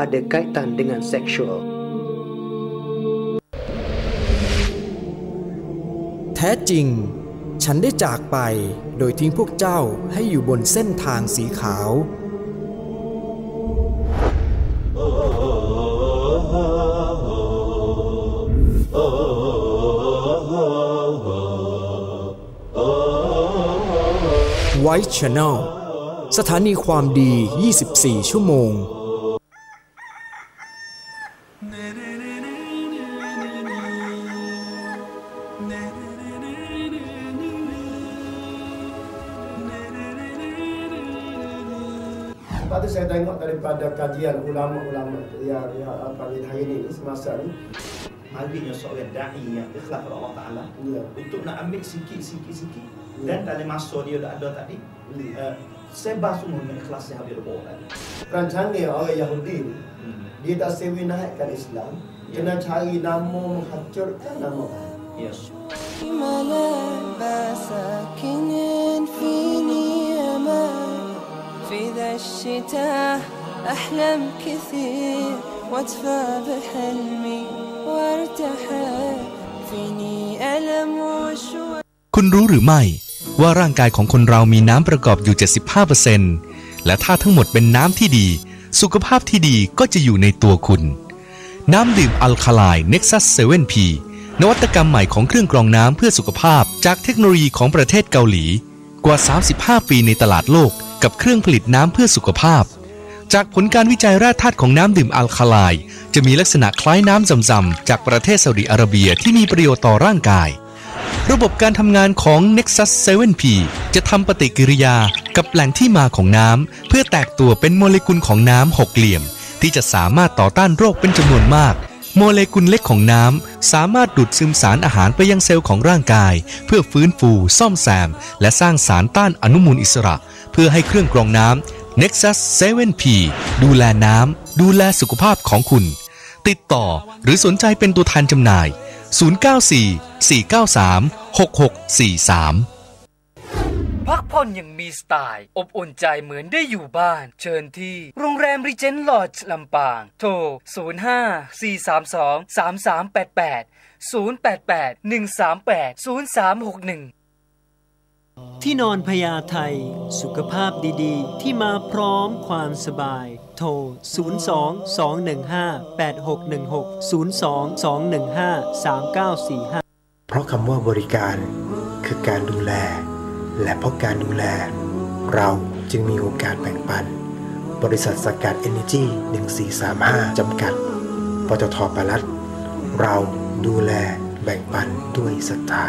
ada kaitan dengan seksual. แท้จริงฉันได้จากไปโดยทิ้งพวกเจ้าให้อยู่บนเส้นทางสีขาวWhite Channel สถานีความดี24ชั่วโมงTadi saya tengok daripada kajian ulama-ulama yang pada hari ini semasa ni, Malibnya seorang da'i yang ikhlas kepada Allah Ta'ala untuk nak ambil sikit dan dalam masa dia dah ada tadi sebar semua dengan ikhlas yang dia bawa tadi. Perancangan orang Yahudi dia tak sewi naikkan Islam, kena cari nama menghancurkan nama. Yes. في ذا الشتاء أحلم كثير وأدفى بحلمي وارتحل فيني ألم وشوق คุณรู้หรือไม่ว่าร่างกายของคนเรามีน้ำประกอบอยู่ 75% และถ้าทั้งหมดเป็นน้ำที่ดีสุขภาพที่ดีก็จะอยู่ในตัวคุณน้ำดื่มอัลคาไลน์ Nexus 7P นวัตกรรมใหม่ของเครื่องกรองน้ำเพื่อสุขภาพจากเทคโนโลยีของประเทศเกาหลีกว่า35 ปีในตลาดโลกกับเครื่องผลิตน้ำเพื่อสุขภาพจากผลการวิจัยแร่ธาตุของน้ำดื่มอัลคาไลน์จะมีลักษณะคล้ายน้ำซำๆจากประเทศซาอุดิอาระเบียที่มีประโยชน์ต่อร่างกายระบบการทำงานของ Nexus 7P จะทำปฏิกิริยากับแหล่งที่มาของน้ำเพื่อแตกตัวเป็นโมเลกุลของน้ำหกเหลี่ยมที่จะสามารถต่อต้านโรคเป็นจำนวนมากโมเลกุลเล็กของน้ำสามารถดูดซึมสารอาหารไปยังเซลล์ของร่างกายเพื่อฟื้นฟูซ่อมแซมและสร้างสารต้านอนุมูลอิสระเพื่อให้เครื่องกรองน้ำ Nexus 7P ดูแลน้ำดูแลสุขภาพของคุณติดต่อหรือสนใจเป็นตัวแทนจำหน่าย094-493-6643พักผ่อนอย่างมีสไตล์อบอุ่นใจเหมือนได้อยู่บ้านเชิญที่โรงแรมรีเจนต์ลอดจ์ลำปางโทร05-432-3388 088-138-0361ที่นอนพญาไทสุขภาพดีๆที่มาพร้อมความสบายโทร02-215-8616 02-215-3945 เพราะคำว่าบริการคือการดูแลและเพราะการดูแลเราจึงมีโอกาสแบ่งปันบริษัทสกัด Energy 1435 จำกัดปตท.ปลัดเราดูแลแบ่งปันด้วยศรัทธา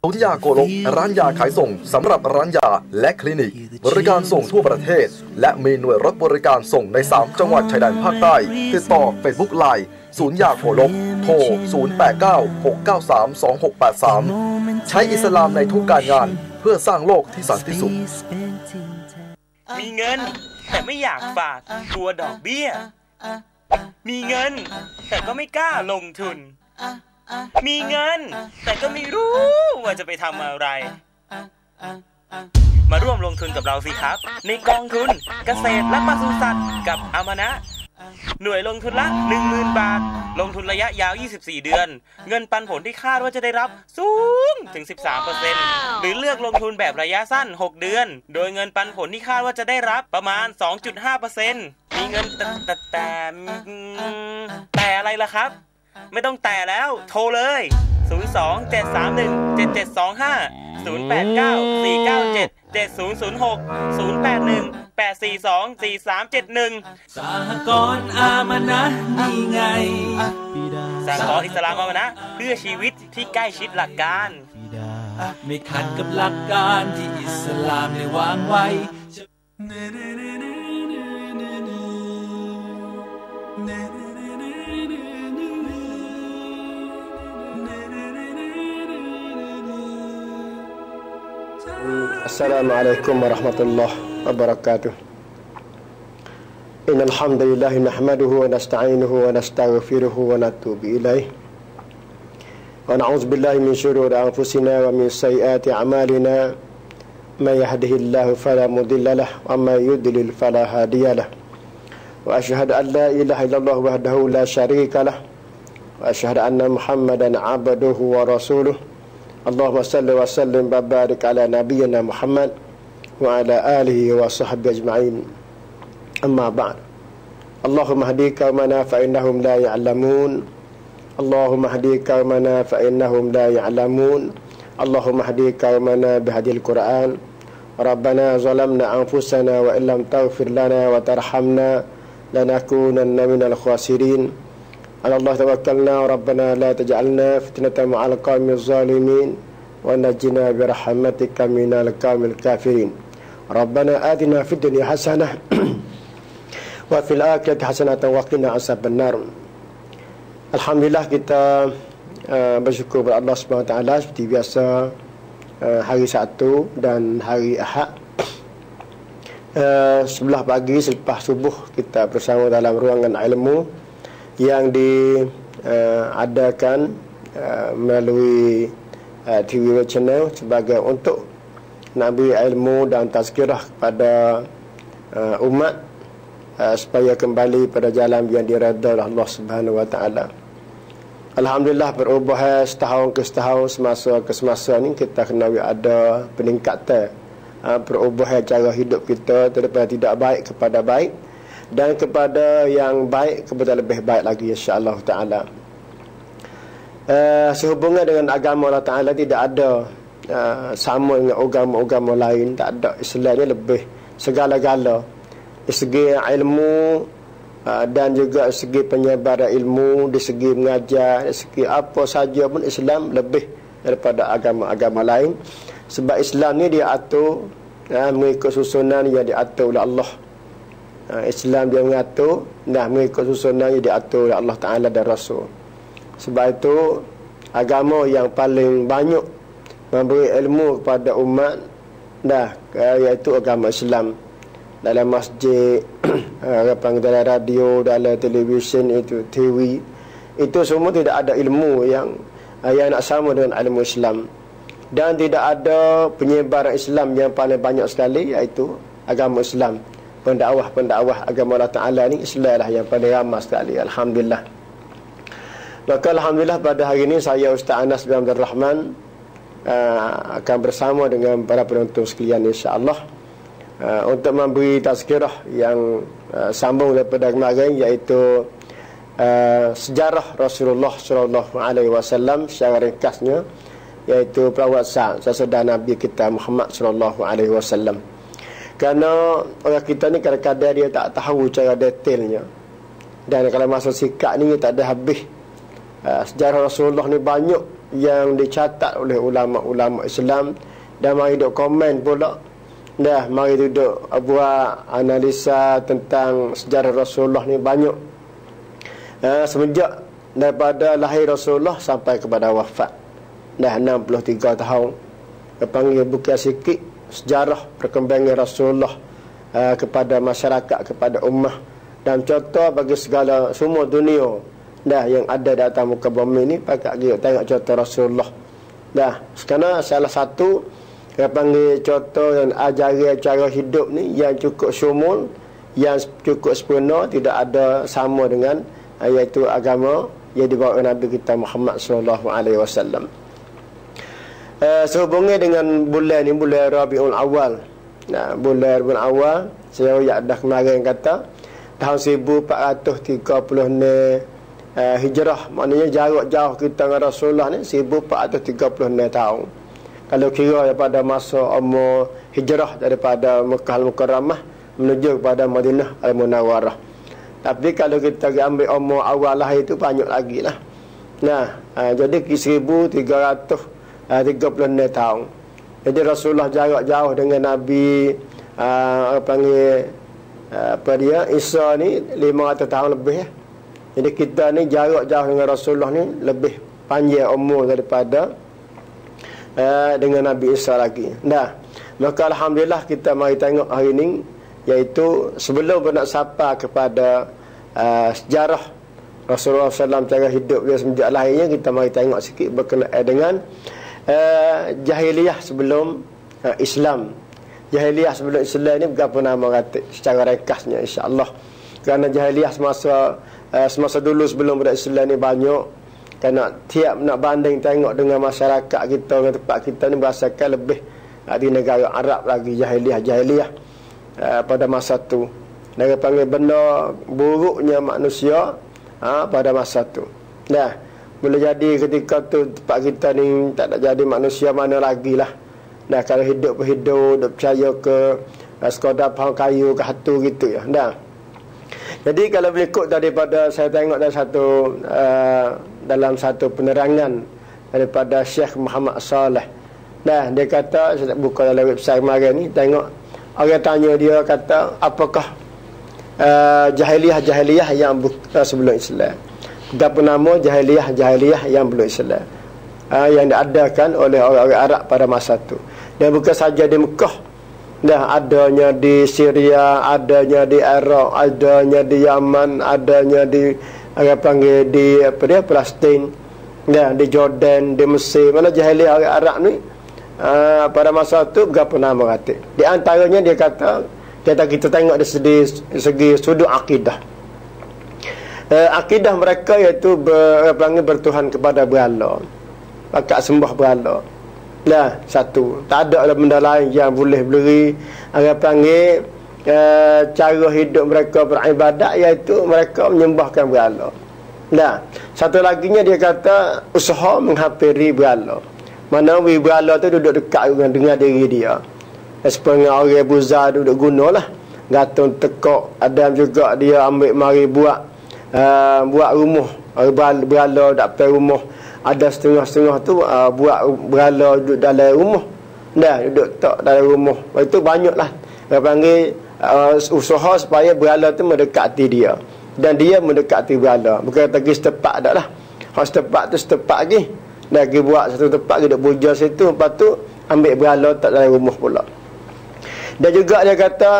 สุธิยาโกลกร้านยาขายส่งสำหรับร้านยาและคลินิกบริการส่งทั่วประเทศและมีหน่วยรถบริการส่งใน3จังหวัดชายแดนภาคใต้ติดต่อ Facebook Line ศูนย์ยาโกลกโทร0896932683ใช้อิสลามในทุกการงานเพื่อสร้างโลกที่สันติสุขมีเงินแต่ไม่อยากฝากกลัวดอกเบี้ยมีเงินแต่ก็ไม่กล้าลงทุนมีเงินแต่ก็ไม่รู้ว่าจะไปทำอะไรมาร่วมลงทุนกับเราสิครับในกองทุนเกษตรและปศุสัตว์กับอามานะหน่วยลงทุนละ 10,000 บาทลงทุนระยะยาว24เดือนเงินปันผลที่คาดว่าจะได้รับสูงถึง 13% หรือเลือกลงทุนแบบระยะสั้น6เดือนโดยเงินปันผลที่คาดว่าจะได้รับประมาณ 2.5% มีเงินแต่อะไรล่ะครับไม่ต้องแต่แล้วโทรเลย02-731-7725 089-497-7006 081-842-4371สหกรณ์อามานะนี่ไงสหกรณ์อิสลามอามานะเพื่อชีวิตที่ใกล้ชิดหลักการไม่ขัดกับหลักการที่อิสลามได้วางไว้ السلام عليكم ورحمة الله وبركاته إن الحمد لله نحمده ونستعينه ونستغفره ونتوب إليه ونعوذ بالله من شرور أنفسنا ومن سيئات أعمالنا من يهده الله فلا مضل له ومن يضلل فلا هادي له وأشهد أن لا إله إلا الله وحده لا شريك له وأشهد أن محمدا عبده ورسوله اللهم صل وسلم وبارك على نبينا محمد وعلى آله وصحبه أجمعين أما بعد اللهم اهدي قومنا فإنهم لا يعلمون اللهم اهدي قومنا فإنهم لا يعلمون اللهم اهدي قومنا بهدي القرآن ربنا ظلمنا أنفسنا وإن لم تغفر لنا وترحمنا لنكونن من الخاسرين على الله توكلنا ربنا لا تجعلنا فتنة مع القوم الظالمين ونجنا برحمتك من القوم الكافرين ربنا آتنا في الدنيا حسنة وفي الآخرة حسنة وقنا عذاب النار. Alhamdulillah kita bersyukur kepada Allah SWT seperti biasa hari Sabtu dan hari Ahad sebelah pagi selepas subuh kita bersama dalam ruangan ilmu yang diadakan melalui TV channel sebagai untuk nak beri ilmu dan tazkirah kepada umat supaya kembali pada jalan yang diredha oleh Allah Subhanahu wa taala. Alhamdulillah berubah setahun ke setahun, semasa ke semasa ni kita kena ada peningkatan perubahan cara hidup kita daripada tidak baik kepada baik dan kepada yang baik kepada lebih baik lagi insya-Allah taala. Sehubungan dengan agama Allah taala tidak ada sama dengan agama-agama lain, tak ada. Islamnya lebih segala-gala dari segi ilmu dan juga dari segi penyebaran ilmu, dari segi mengajar, dari segi apa saja pun Islam lebih daripada agama-agama lain. Sebab Islam ni dia atur mengikut susunan yang diatur oleh Allah. Islam dia mengatur dan mengikut susunan yang diatur oleh Allah Ta'ala dan Rasul. Sebab itu agama yang paling banyak memberi ilmu kepada umat iaitu agama Islam. Dalam masjid, dalam radio, dalam televisyen, itu TV, itu semua tidak ada ilmu yang nak sama dengan ilmu Islam. Dan tidak ada penyebaran Islam yang paling banyak sekali, iaitu agama Islam. Pendakwah agama Allah Ta'ala ni Islam lah yang paling ramai sekali. Alhamdulillah. Maka Alhamdulillah pada hari ini saya Ustaz Anas bin Abdul Rahman akan bersama dengan para penonton sekalian insya-Allah untuk memberi tazkirah yang sambung daripada kemarin, iaitu sejarah Rasulullah SAW secara ringkasnya, iaitu perwatasan sesudah Nabi kita Muhammad SAW. Kerana orang kita ni kadang-kadang dia tak tahu cara detailnya, dan kalau masa sikap ni tak ada habis. Sejarah Rasulullah ni banyak yang dicatat oleh ulama-ulama Islam, dan mari duk komen pula. Mari duduk buat analisa tentang sejarah Rasulullah ni banyak. Semenjak daripada lahir Rasulullah sampai kepada wafat. 63 tahun. Panggil bukan sikit sejarah perkembangan Rasulullah kepada masyarakat, kepada ummah. Dan contoh bagi segala semua dunia yang ada di atas muka bumi ni, pakat dia tengok contoh Rasulullah. Sekarang salah satu panggil contoh yang ajaran cara hidup ni yang cukup syumul, yang cukup sempurna, tidak ada sama dengan iaitu agama yang dibawa oleh Nabi kita Muhammad SAW. Sehubungan dengan bulan ni, bulan Rabiul Awal. Bulan Rabiul Awal, saya dah kemarin kata tahun 1436 Hijrah, maknanya jarak jauh kita dengan Rasulullah ni 1436 tahun. Kalau kira daripada masa umur hijrah daripada Mekah Al-Mukarramah menuju kepada Madinah Al-Munawwarah. Tapi kalau kita ambil umur awal lahir itu banyak lagi lah. Jadi 1336 tahun. Jadi Rasulullah jarak jauh dengan Nabi Isa ni 500 tahun lebih. Jadi kita ni jarak jauh dengan Rasulullah ni lebih panjang umur daripada dengan Nabi Isa lagi. Maka Alhamdulillah kita mari tengok hari ini, iaitu sebelum nak sapa kepada sejarah Rasulullah SAW, cara hidup dia semenjak lahirnya, kita mari tengok sikit berkenaan dengan jahiliyah sebelum Islam. jahiliyah sebelum Islam ni berapa nama kata secara ringkasnya insya-Allah. Kerana jahiliyah semasa dulu sebelum Islam ni banyak. Kerana tiap nak banding tengok dengan masyarakat kita, dengan tempat kita ni berasakan lebih di negara Arab lagi jahiliyah pada masa tu. Dia panggil benda buruknya manusia pada masa tu. Nah, boleh jadi ketika tu tempat kita ni tak nak jadi manusia mana lagi lah. Nah, kalau hidup percaya ke sekadar pohon kayu ke hatu gitu ya. Nah, jadi kalau berikut daripada saya tengok dalam satu penerangan daripada Syekh Muhammad Saleh. Nah, dia kata, saya buka dalam website kemarin ni, tengok orang tanya dia kata apakah jahiliyah yang sebelum Islam. Apa nama jahiliyah yang belum Islam, yang diadakan oleh orang-orang Arab pada masa tu. Dan bukan saja di Mekah, dah adanya di Syria, adanya di Iraq, adanya di Yaman, adanya di Palestin, di Jordan, di Mesir. Mana jahiliyah orang Arab ni pada masa tu berapa nama kata. Di antaranya dia kata kita tengok dari segi sudut akidah. Akidah mereka iaitu bertuhan kepada berhala, pakat sembah berhala. Nah, satu, tak ada benda lain yang boleh beri cara hidup mereka beribadat, iaitu mereka menyembahkan berhala. Nah, satu laginya dia kata usaha menghampiri berhala. Mana berhala tu duduk dekat dengan diri dia. Sebenarnya orang Buza duduk gunalah gantung tekok. Ada juga dia ambil mari buat rumah berhala dak pergi rumah. Ada setengah-setengah tu buat berhala duduk dalam rumah. Duduk tak dalam rumah. Itu banyaklah dia panggil usaha supaya berhala tu mendekati dia, dan dia mendekati berhala. Bukan pergi setepak dak lah. Hak setepak tu setepak lagi. Lagi buat satu tempat duduk puja situ, lepas tu ambil berhala tak dalam rumah pula. Dan juga dia kata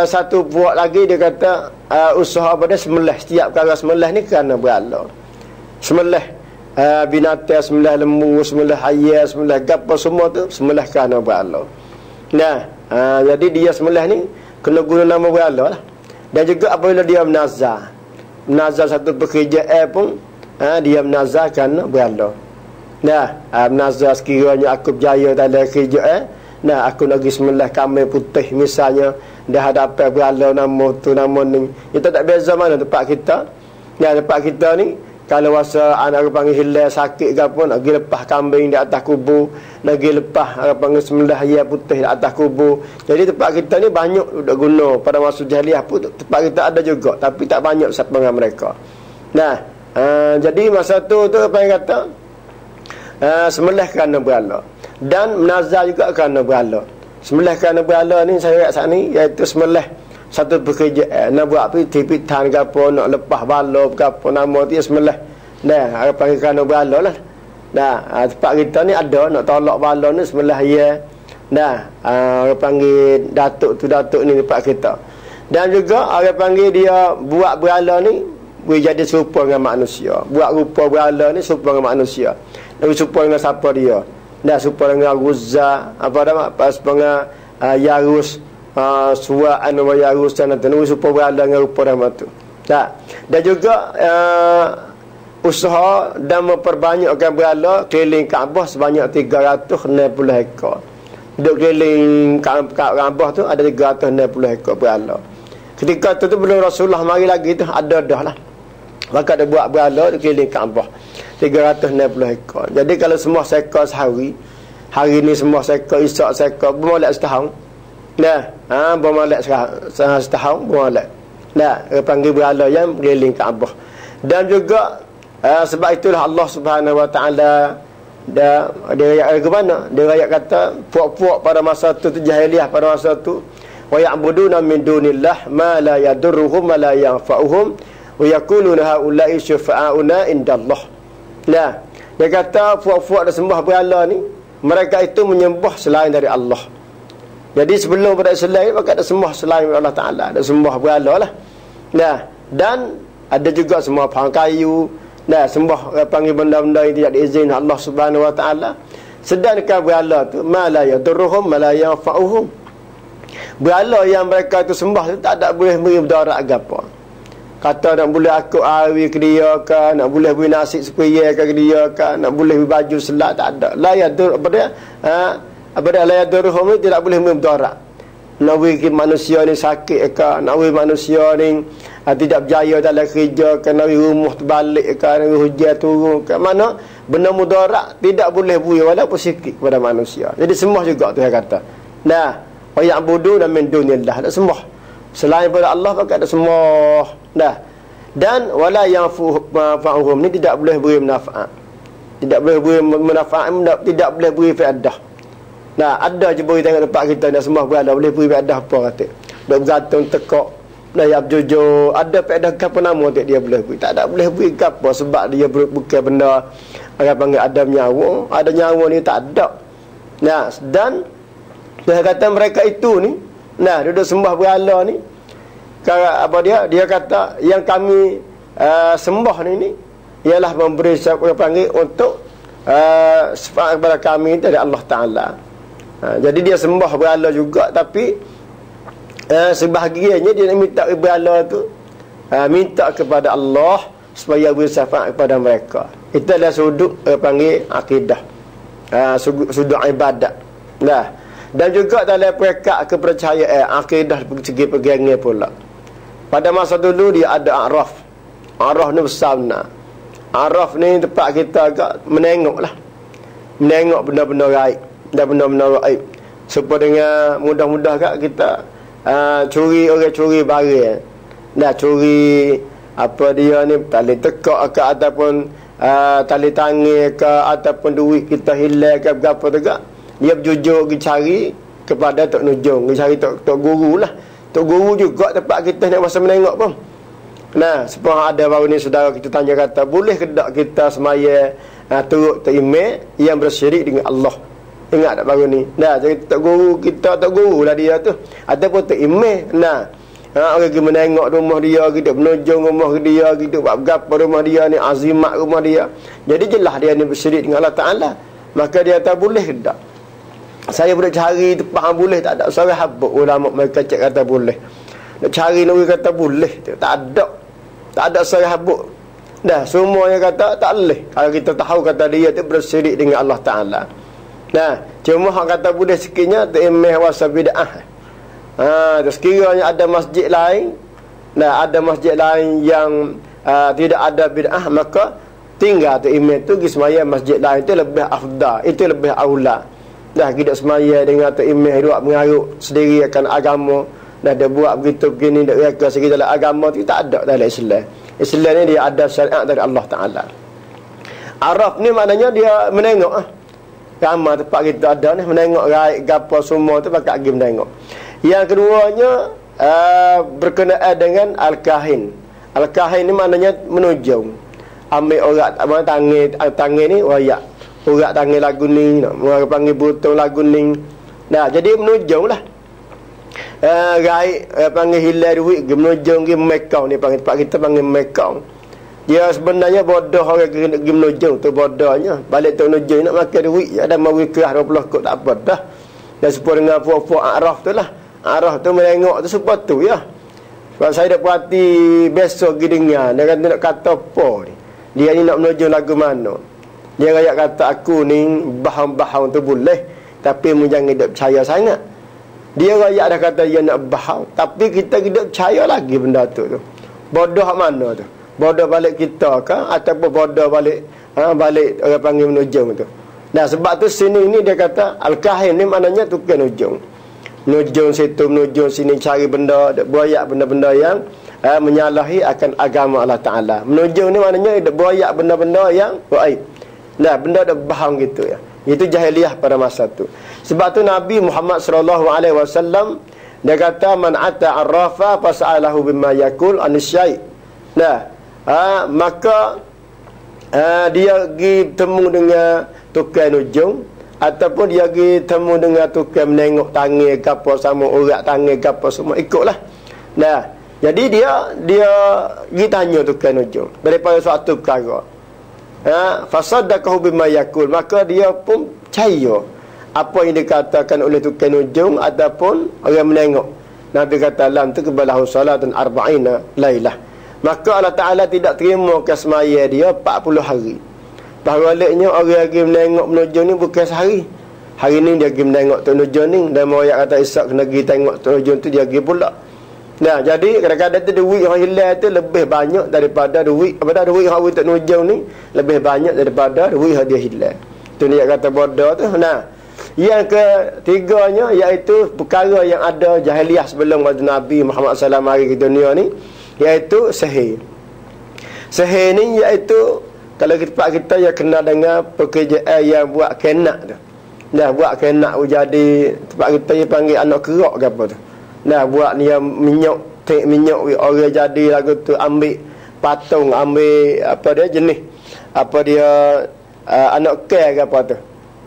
satu buat lagi, dia kata usaha pada sembelih. Setiap kali sembelih ni kerana berhala. Sembelih binatang, sembelih lembu, sembelih ayam, sembelih gapo semua tu sembelih kerana berhala. Nah, jadi dia sembelih ni kena guna nama berhala lah. Dan juga apabila dia menazar satu pekerjaan pun dia menazar kerana berhala. Nah, menazar sekiranya aku berjaya dalam kerjaan, aku nak pergi sembelih kambing putih misalnya, dah hadapan berhala nama tu nama ni. Kita tak beza mana tempat kita. Tempat kita ni kalau masa anak panggil hilal sakit ke apa, nak pergi lepas kambing di atas kubur, nak pergi lepas panggil sembelih ayam putih di atas kubur. Jadi tempat kita ni banyak duduk guna. Pada masa jahiliyah pun tempat kita ada juga, tapi tak banyak siapa dengan mereka. Nah, jadi masa tu apa yang kata sembelih kerana berhala, dan menazar juga kerana berhala. Sembelih kerana berhala ni saya ingat saat ni iaitu sembelih satu pekerjaan, nak buat pitipitan ke apa, nak lepas bala ke apa nama dia sembelih. Apa panggil kerana berhala lah. Tempat kita ni ada nak tolak bala ni sembelih ya. Orang panggil datuk ni tempat kita. Dan juga orang panggil dia buat berhala ni boleh jadi serupa dengan manusia. Buat rupa berhala ni serupa dengan manusia. Dia serupa dengan siapa dia? Serupa dengan Uzza, serupa dengan Yarus, Suwa'an wa Yarus, dan serupa berhala dengan rupa nama tu. Dan juga usaha dan memperbanyakkan berhala keliling Kaabah sebanyak 360 ekor. Duduk keliling Kaabah tu ada 360 ekor berhala. Ketika tu belum Rasulullah mari lagi tu ada dah lah. Maka dia buat berhala di keliling Kaabah 360 ekor. Jadi kalau semua seekor sehari, hari ni semua seekor, esok seekor, bermolek setahun. Bermolek setahun, bermolek. Dia panggil berhala yang keliling Kaabah. Dan juga sebab itulah Allah Subhanahu Wa Taala dia ayat ke mana? Dia ayat kata puak-puak pada masa tu jahiliyah pada masa tu, wa ya'buduna min dunillah ma la yadurruhum wa la yanfa'uhum wa yaquluna haula'i syufa'auna indallah. Dia kata puak-puak dan sembah berhala ni, mereka itu menyembah selain dari Allah. Jadi sebelum pada Islam ni mereka ada sembah selain Allah Taala, ada sembah berhala lah. Dan ada juga sembah pohon kayu, sembah panggil benda-benda yang tidak diizinkan Allah Subhanahu Wa Taala. Sedangkan berhala tu ma la yadurruhum ma la yanfa'uhum. Berhala yang mereka tu sembah tu tak ada boleh beri mudarat apa. Kata nak boleh akut awi ke dia ke, nak boleh beri nasi sepaya ke dia ke, nak boleh beri baju selak, tak ada. La yadur apa dia? Apa dia la yadurhum ni tidak boleh beri mudarat. Nak beri manusia ni sakit ke, nak beri manusia ni tidak berjaya dalam kerja ke, nak beri rumah terbalik ke, nak beri hujan turun ke, mana benda mudarat tidak boleh beri walaupun sikit kepada manusia. Jadi sembah juga tu saya kata. Nah, wa ya'budu min dunillah, tak sembah selain daripada Allah, pakai ada sembah. Dah. Dan wala yanfa'uhum ni tidak boleh beri manfaat. Tidak boleh beri manfaat, tidak boleh beri faedah. Nah, ada je beri tengok tempat kita nak sembah berada, boleh beri faedah apa kata. Dok bergantung tekok, dah yap jujur, ada faedah apa nama tak dia boleh beri. Tak ada boleh beri apa sebab dia bukan benda orang panggil ada nyawa ni tak ada. Nah, dan dia kata mereka itu ni, nah, duduk sembah berhala ni, apa dia kata yang kami sembah ni ialah memberi siapa panggil untuk sifat kepada kami dari Allah Ta'ala. Jadi dia sembah berhala juga, tapi sebahagiannya dia minta berhala tu minta kepada Allah supaya beri syafaat kepada mereka. Itu adalah sudut panggil akidah, sudut ibadat. Nah, dan juga dalam perekat kepercayaan akidah segi pegangan pula. Pada masa dulu dia ada Araf. Araf ni besar benar. Araf ni tempat kita agak menengok lah, menengok benda-benda gaib dan benda-benda gaib. Supaya dengan mudah-mudah kat kita curi, orang curi barang, dah curi apa dia ni, tali tekak ke ataupun tali tangan ke ataupun duit kita hilang ke berapa tegak, dia berjujur pergi cari kepada Tok Nujung, pergi cari Tok Guru lah. Tok Guru juga tempat kita nak masa menengok pun. Nah, sebab ada baru ni saudara kita tanya kata, boleh ke tak kita semaya turut terimeh yang bersyirik dengan Allah? Ingat tak baru ni? Nah, jadi Tok Guru kita, Tok Guru lah dia tu. Ataupun terimeh. Nah, orang pergi menengok rumah dia, kita menunjung rumah dia, kita buat berapa rumah dia ni, azimat rumah dia. Jadi jelas dia ni bersyirik dengan Allah Ta'ala. Maka dia tak boleh ke tak? Saya boleh cari tempat yang boleh, tak ada seorang habuk ulama mereka cek kata boleh. Nak cari nak kata boleh, tak ada seorang habuk. Dah semuanya kata tak boleh. Kalau kita tahu kata dia tu bersyirik dengan Allah Ta'ala. Nah, cuma hak kata boleh sikitnya ta'imeh wasa bid'ah. Terus kiranya ada masjid lain, nah ada masjid lain yang tidak ada bid'ah, maka tinggal ta'imeh tu pergi semaya masjid lain, itu lebih afdal, itu lebih aula. Dah kita semaya dengan Tok Imeh duk mengarut sendiri akan agama, dah dia buat begitu begini, dak reka segi dalam agama tu tak ada dalam Islam. Islam ni dia ada syariat dari Allah Ta'ala. Araf ni maknanya dia menengok ramai tempat kita ada ni, menengok raib gapo semua tu pakai pergi menengok. Yang keduanya berkenaan dengan al-kahin. Al-kahin ni maknanya menujung. Ambil orang tangan ni wayak. Urat tangan lagu ni, orang panggil butong lagu ni. Nah, jadi menujung lah. Raib panggil hilang duit, menujung pergi mekau ni, panggil tempat kita panggil mekau. Dia sebenarnya bodoh orang pergi menujung tu, bodohnya. Balik tu menujung nak makan duit, ada mau kerah 20 kot tak apa dah. Dan supaya dengan puak-puak Araf tu lah. Araf tu menengok tu supaya tu ya. Sebab saya dah perhati besok pergi dengar, dia kata nak kata apa ni. Dia ni nak menujung lagu mana. Dia rakyat kata aku ni bahang-bahang tu boleh, tapi mu jangan duk percaya sangat. Dia rakyat dah kata dia nak bahang, tapi kita duk percaya lagi benda tu. Bodoh mana tu? Bodoh balik kita ke ataupun bodoh balik balik orang panggil menujung tu. Nah, sebab tu sini ni dia kata al-kahin ni maknanya tukang nujung. Nujung situ, nujung sini, cari benda, buayak benda-benda yang menyalahi akan agama Allah Ta'ala. Menujung ni maknanya buayak benda-benda yang gaib. Nah, benda dah bahang gitu ya. Itu jahiliyah pada masa tu. Sebab tu Nabi Muhammad SAW dia kata man ata arrafa fas'alahu bima yakul anisyai. Nah, maka dia pergi temu dengan tukang nujung ataupun dia pergi temu dengan tukang menengok tangan gapo sama urat tangan gapo semua ikutlah. Nah, jadi dia pergi tanya tukang nujung daripada suatu perkara. Fasaddaqahu bima yakul, maka dia pun percaya apa yang dikatakan oleh tukang ujung ataupun orang menengok. Nabi kata lam tuqbalahu salatun arba'ina lailah. Maka Allah Ta'ala tidak terima kesmaya dia 40 hari. Bahawaliknya orang pergi menengok penujung ni bukan sehari. Hari ni dia pergi menengok penujung ni, dan moyak kata Ishak kena pergi tengok penujung tu, dia pergi pula. Nah, jadi kadang-kadang tu duit orang hilang tu lebih banyak daripada duit orang untuk penujung ni, lebih banyak daripada duit dia hilang. Tu dia kata bodoh tu. Nah, yang ketiganya iaitu perkara yang ada jahiliah sebelum Nabi Muhammad SAW mari ke dunia ni, iaitu sihir. Sihir ni iaitu kalau kita yang kenal dengan pekerjaan yang buat kenak tu. Nah, buat kenak jadi tempat kita yang panggil anak kerak ke apa tu. Nah, buat ni yang minyak orang jadi lagu tu, ambil patung, ambil apa dia jenis, apa dia anak ke apa tu.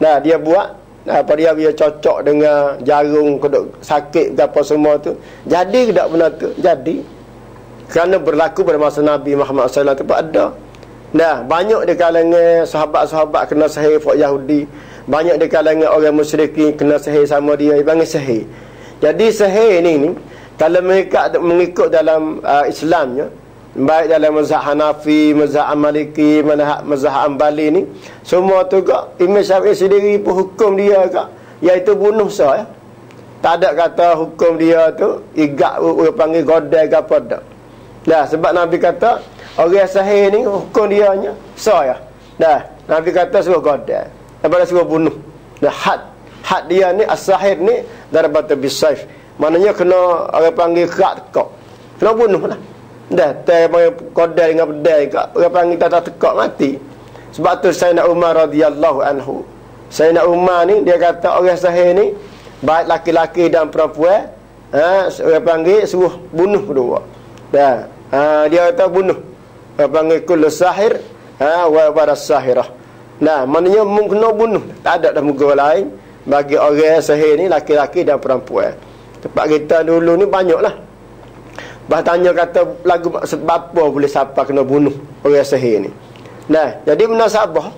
Nah, dia buat apa dia cocok dengan jarum keduk sakit ke apa semua tu. Jadi ke tak benda tu? Jadi. Kerana berlaku pada masa Nabi Muhammad SAW tu ada. Nah, banyak di kalangan sahabat-sahabat kena sihir Fok Yahudi. Banyak di kalangan orang musyrikin kena sihir sama dia. Dia panggil sihir. Jadi sihir ni kalau mereka mengikut dalam Islamnya, baik dalam mazhab Hanafi, mazhab Maliki, mazhab Ambali ni, semua tu kak Imam Syafi'i sendiri pun hukum dia kak, iaitu bunuh sah ya. Tak ada kata hukum dia tu igak orang panggil godai ke apa dak. Nah, sebab Nabi kata orang sihir ni hukum dia nya sah ya. Dah, Nabi kata suruh godai, daripada suruh bunuh. Nah, had dia ni as-sahir ni darabatu bis-saif. Maknanya kena orang panggil kerak tekak. Kena bunuh lah. Dah, tak panggil kodai dengan pedai kat. Orang panggil tak tekak mati. Sebab tu Sayyidina Umar radhiyallahu anhu. Sayyidina Umar ni dia kata orang sahih ni baik laki-laki dan perempuan, orang panggil suruh bunuh kedua. Dah. Dia kata bunuh. Orang panggil kullu sahir wa baras-sahirah. Nah, maknanya kena bunuh. Tak ada dah muka lain bagi orang sahih ni, laki-laki dan perempuan. Tempat kita dulu ni banyaklah. Tanya kata lagu sebab apa boleh siapa kena bunuh orang sihir ni. Nah, jadi munasabah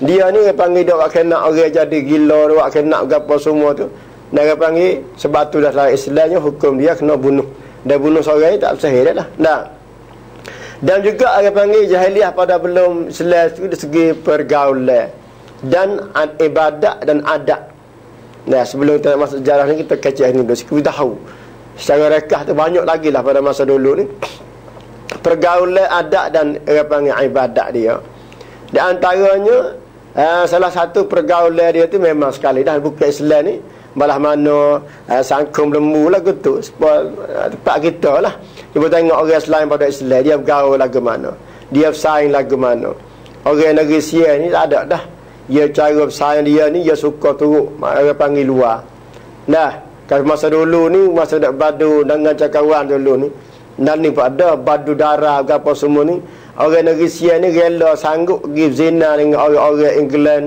dia ni dia panggil dia buat kena orang jadi gila, dia buat kena apa semua tu. Nah, dia panggil sebab tu dah dalam Islamnya hukum dia kena bunuh. Dia bunuh seorang tak sihir dah. Nah. Dan juga dia panggil jahiliah pada belum Islam tu dari segi pergaulan dan ibadat dan adat. Nah, sebelum kita masuk sejarah ni kita kecil ni dulu kita tahu. Secara rekah tu banyak lagi lah pada masa dulu ni. Pergaulan adat dan apa panggil ibadat dia. Di antaranya salah satu pergaulan dia tu memang sekali dah bukan Islam ni, malah mana sangkum lembu lah gitu. Tempat kita lah. Kita tengok orang selain pada Islam dia bergaul lagu mana, dia bersaing lagu mana. Orang negeri Sia ni tak ada dah. Dia cara bersaing dia ni dia suka turut orang panggil luar. Nah, kalau masa dulu ni, masa dak badu dengan cakawan dulu ni, dan ni pun ada badu darah ke apa semua ni, orang negeri Sia ni rela sanggup pergi zina dengan orang-orang England,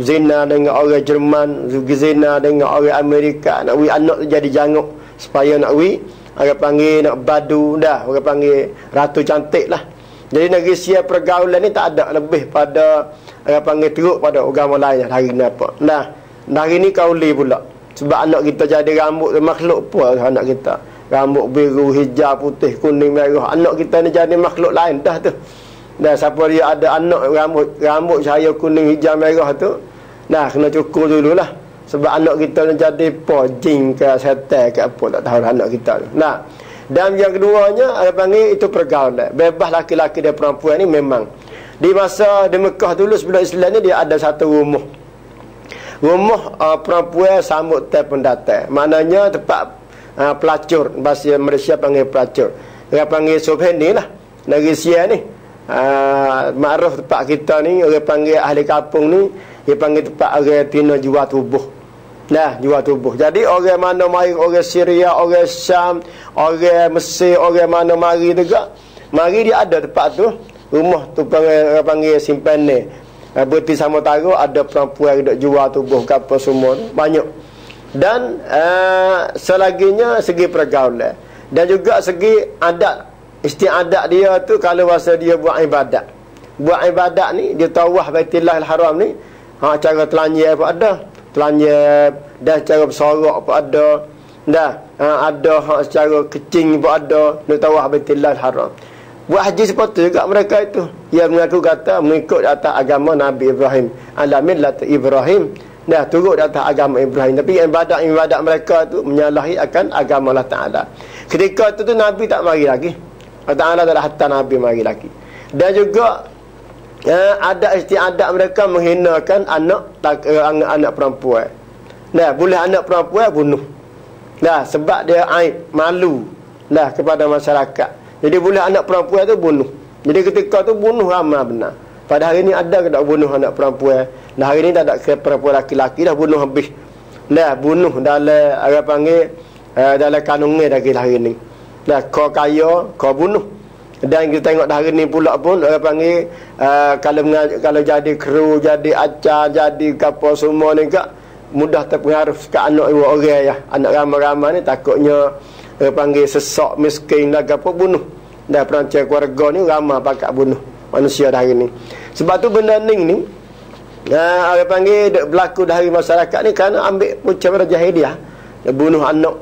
zina dengan orang Jerman, zina dengan orang Amerika, nak wi anak tu jadi janguk supaya nak wi orang panggil nak badu dah, orang panggil ratu cantik lah. Jadi negeri Sia pergaulan ni tak ada lebih pada orang panggil teruk pada agama lain hari ni apa. Nah, hari ni kauli pula. Sebab anak kita jadi rambut makhluk apa anak kita. Rambut biru, hijau, putih, kuning, merah. Anak kita ni jadi makhluk lain dah tu. Dah siapa dia ada anak rambut cahaya kuning, hijau, merah tu, nah kena cukur dululah. Sebab anak kita ni jadi apa, jin ke setan ke apa tak tahu anak kita tu. Nah, dan yang keduanya ada panggil itu pergaulan. Bebas laki-laki dan perempuan ni memang. Di masa di Mekah dulu sebelum Islam ni dia ada satu rumah. Rumah perempuan sambut teh pendatang. Maknanya tempat pelacur, bahasa Malaysia panggil pelacur. Dia panggil subhani lah. Negeri Sia ni. Makruf tempat kita ni, orang panggil ahli kampung ni, dia panggil tempat orang Tina jual tubuh. Nah, jual tubuh. Jadi orang mana mari, orang Syria, orang Syam, orang Mesir, orang mana mari juga, mari dia ada tempat tu. Rumah tu panggil simpan ni. Berarti sama taruh ada perempuan yang jual tubuh ke apa semua banyak. Dan selaginya segi pergaulan dan juga segi adat, istiadat dia tu kalau masa dia buat ibadat. Buat ibadat ni dia tawaf Baitillahil Haram ni, cara telanjang apa ada. telanjang, dan secara bersorak pun ada. Dah, ada hak secara kecing pun ada, nak tawaf Baitullah Haram. Buat haji seperti juga mereka itu. Yang mengaku kata mengikut atas agama Nabi Ibrahim. Ala millat Ibrahim. Dah, turut atas agama Ibrahim. Tapi ibadat mereka tu menyalahi akan agama Allah Ta'ala. Ketika itu tu Nabi tak mari lagi. Allah Ta'ala tak hantar Nabi mari lagi. Dan juga ada istiadat mereka menghinakan anak perempuan. Nah, boleh anak perempuan bunuh. Nah, sebab dia aib, malu lah kepada masyarakat. Jadi boleh anak perempuan tu bunuh. Jadi ketika tu bunuh ramai benar. Pada hari ni ada ke tak bunuh anak perempuan? Nah, hari ni tak ada perempuan laki-laki dah bunuh habis. Nah, bunuh dalam orang panggil dalam kanunnya dah hari ni. Nah, kau kaya, kau bunuh. Dan kita tengok dah hari ni pula pun orang panggil kalau jadi kru, jadi acar, jadi kapal semua ni kak mudah terpengaruh ke anak orang ya. Anak ramai-ramai ni takutnya orang panggil sesak, miskin lah apa bunuh. Dan perancang keluarga ni ramai pakat bunuh manusia dah hari ni. Sebab tu benda ni orang panggil berlaku dari masyarakat ni kerana ambil punca pada jahiliah, bunuh anak.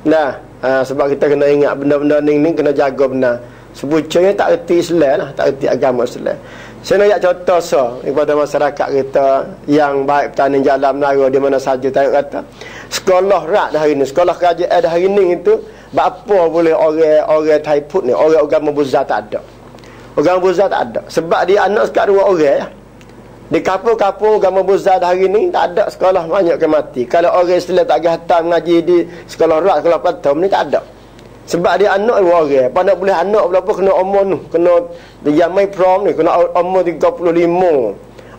Nah, sebab kita kena ingat benda-benda ni kena jaga benar. Sebucanya tak erti Islam lah, tak erti agama Islam. Saya nak contoh kepada masyarakat kita yang baik petani jalan menara di mana saja. Tengok kata sekolah rak dah hari ni, sekolah kerajaan dah hari ni itu apa boleh orang Taiput ni, orang agama Buddha tak ada. Agama Buddha tak ada. Sebab dia anak sekat dua orang ya. Di kapur-kapur agama Buddha dah hari ni tak ada sekolah, banyak ke mati. Kalau orang Islam tak hantar mengaji di sekolah rak, sekolah patom ni tak ada. Sebab dia anak dua orang. Pada boleh anak berapa kena umur tu, kena yang main prom ni kena umur 35,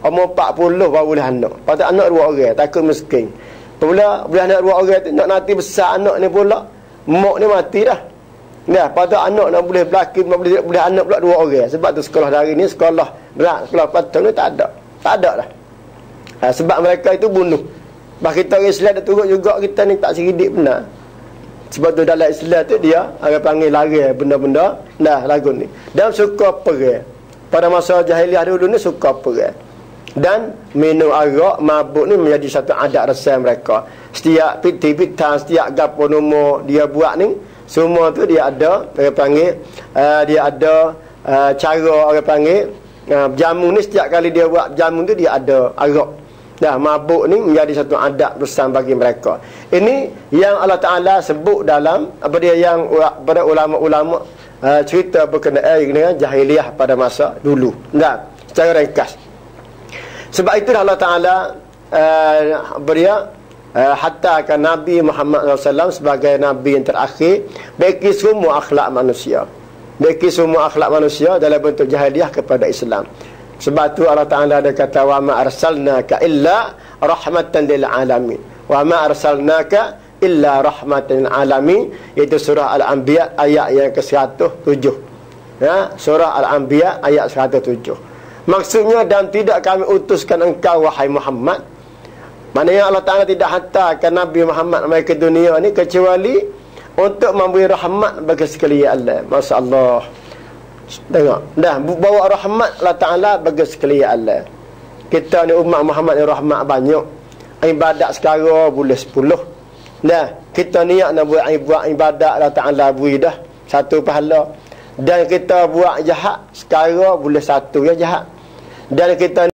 umur 40 baru boleh anak. Pada anak dua orang takut miskin. Pula boleh anak dua orang tu nak nanti besar anak ni pula mak ni mati dah. Nah, pada anak nak boleh belaki, boleh anak pula dua orang. Sebab tu sekolah dari ni sekolah berat, sekolah patong ni tak ada. Tak ada dah. Sebab mereka itu bunuh. Bah kita orang Islam dah turut juga kita ni tak seridik benar. Sebab tu dalam Islam tu dia orang panggil lari benda-benda dah lagu ni. Dan suka perang. Pada masa jahiliah dulu ni suka perang. Dan minum arak, mabuk ni menjadi satu adat resam mereka. Setiap piti-pitan, setiap gapo nombor dia buat ni, semua tu dia ada orang panggil dia ada cara orang panggil jamu ni setiap kali dia buat jamu tu dia ada arak. Dah mabuk ni menjadi satu adat bersama bagi mereka. Ini yang Allah Ta'ala sebut dalam apa dia yang pada ulama-ulama cerita berkenaan dengan jahiliah pada masa dulu. Dah, secara ringkas. Sebab itu Allah Ta'ala hatta kan Nabi Muhammad SAW sebagai Nabi yang terakhir bagi semua akhlak manusia. Bagi semua akhlak manusia dalam bentuk jahiliah kepada Islam. Sebab tu Allah Ta'ala ada kata wa ma arsalnaka illa rahmatan lil alamin. Wa ma arsalnaka illa rahmatan lil alamin, iaitu surah Al-Anbiya ayat yang ke-107. Ya, surah Al-Anbiya ayat 107. Maksudnya dan tidak kami utuskan engkau wahai Muhammad. Maknanya Allah Ta'ala tidak hantarkan Nabi Muhammad mai ke dunia ni kecuali untuk memberi rahmat bagi sekalian Allah. Masya-Allah. Tengok, dah bawa rahmat Allah Ta'ala bagi sekalian Allah. Kita ni umat Muhammad ni rahmat banyak. Ibadat sekarang boleh 10. Dah, kita niat nak buat ibadat Allah Ta'ala beri dah 1 pahala. Dan kita buat jahat sekarang boleh 1 ya jahat. Dan kita